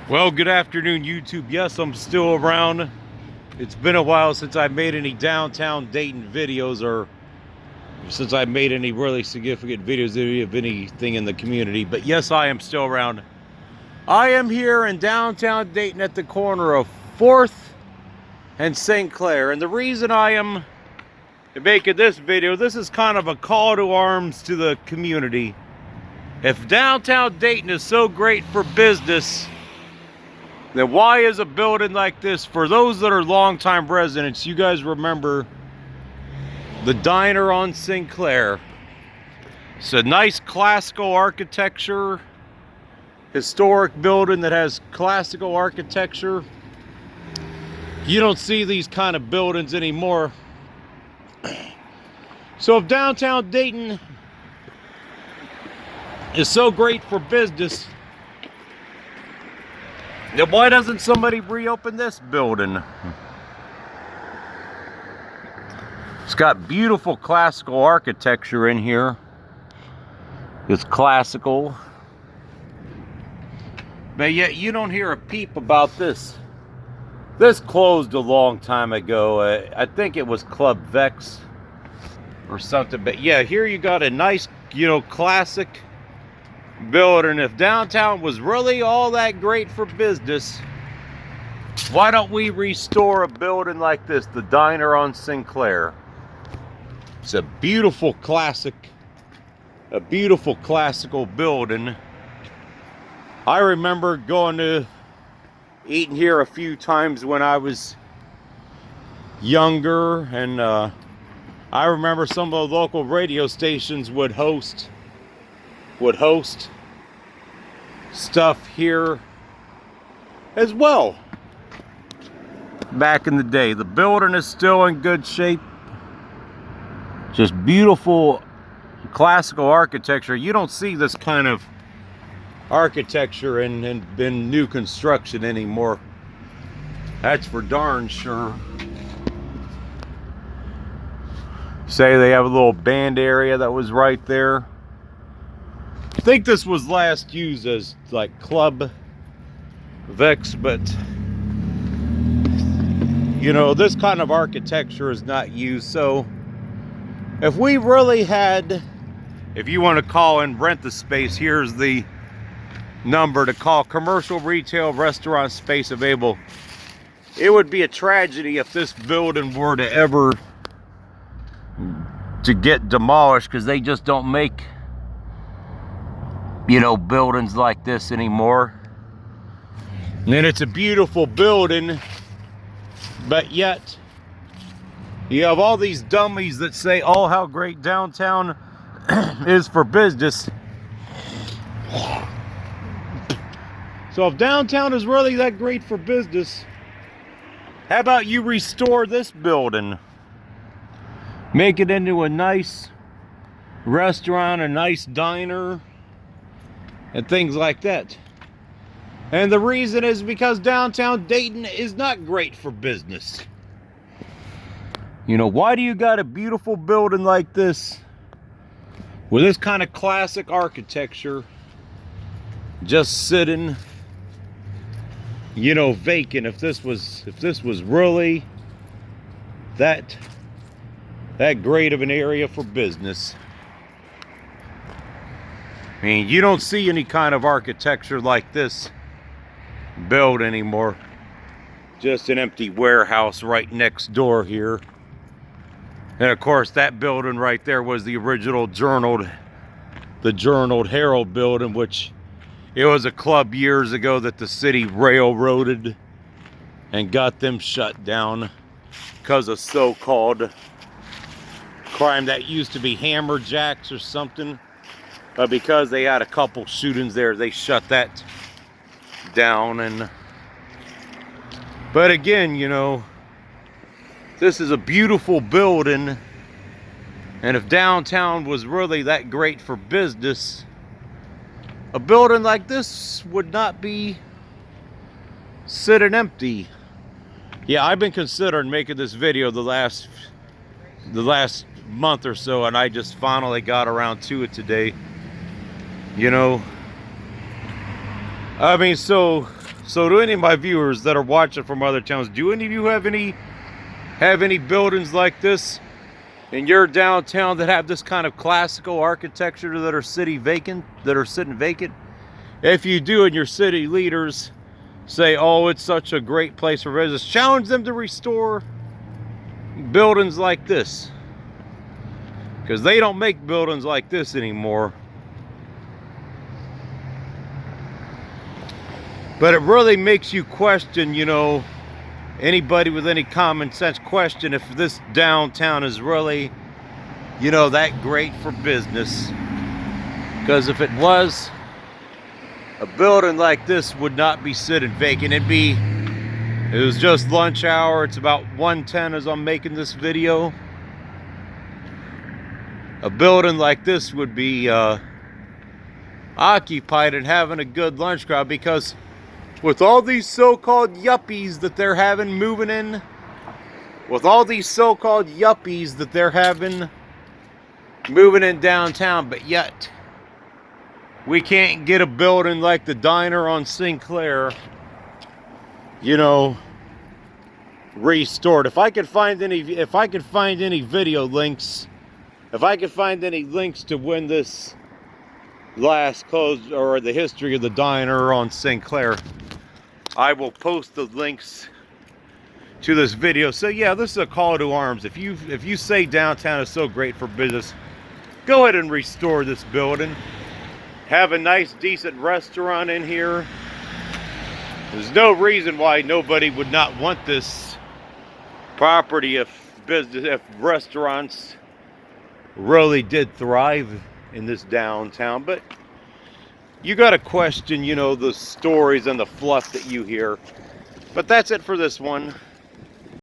Well, good afternoon, YouTube. Yes, I'm still around. It's been a while since I made any downtown Dayton videos, or since I made any really significant videos of anything in the community. But yes, I am still around. I am here in downtown Dayton at the corner of 4th and St. Clair. And the reason I am making this video, this is kind of a call to arms to the community. If downtown Dayton is so great for business, then why is a building like this, for those that are longtime residents, you guys remember the diner on St. Clair. It's a nice classical architecture, historic building that has classical architecture. You don't see these kind of buildings anymore. So if downtown Dayton is so great for business, then why doesn't somebody reopen this building? It's got beautiful classical architecture in here. It's classical. But yet you don't hear a peep about this. This closed a long time ago. I think it was Club Vex or something. But yeah, here you got a nice, classic building. If downtown was really all that great for business, why don't we restore a building like this, the diner on St. Clair? It's a beautiful classical building. I remember going to eating here a few times when I was younger, and I remember some of the local radio stations would host stuff here as well back in the day. The building is still in good shape. Just beautiful classical architecture. You don't see this kind of architecture in new construction anymore. That's for darn sure. Say they have a little band area that was right there. I think this was last used as like Club Vex, but this kind of architecture is not used. So if we really had, if you want to call and rent the space, here's the number to call. Commercial, retail, restaurant space available. It would be a tragedy if this building were to ever to get demolished, because they just don't make buildings like this anymore. And it's a beautiful building, but yet you have all these dummies that say, oh, how great downtown is for business. So if downtown is really that great for business, how about you restore this building? Make it into a nice restaurant, a nice diner, and things like that. And the reason is because downtown Dayton is not great for business. Why do you got a beautiful building like this with this kind of classic architecture just sitting, vacant? If this was really that great of an area for business. I mean, you don't see any kind of architecture like this built anymore. Just an empty warehouse right next door here. And of course, that building right there was the original Journal Herald building, which it was a club years ago that the city railroaded and got them shut down because of so-called crime that used to be hammerjacks or something. But because they had a couple shootings there, they shut that down. But again, this is a beautiful building, and if downtown was really that great for business, a building like this would not be sitting empty. Yeah, I've been considering making this video the last month or so, and I just finally got around to it today. I mean, so So to any of my viewers that are watching from other towns, do any of you have any buildings like this in your downtown that have this kind of classical architecture that are sitting vacant? If you do, and your city leaders say, oh, it's such a great place for business, challenge them to restore buildings like this, because they don't make buildings like this anymore. But it really makes you question, you know, anybody with any common sense question if this downtown is really, you know, that great for business. Because if it was, a building like this would not be sitting vacant. It was just lunch hour. It's about 1:10 as I'm making this video. A building like this would be occupied and having a good lunch crowd, because with all these so-called yuppies that they're having moving in, downtown, but yet we can't get a building like the diner on Clair, you know, restored. If I could find any video links, if I could find any links to when this last closed, or the history of the diner on Clair, I will post the links to this video. So yeah, this is a call to arms. If you say downtown is so great for business, go ahead and restore this building. Have a nice, decent restaurant in here. There's no reason why nobody would not want this property if restaurants really did thrive in this downtown. But you got to question, you know, the stories and the fluff that you hear. But that's it for this one.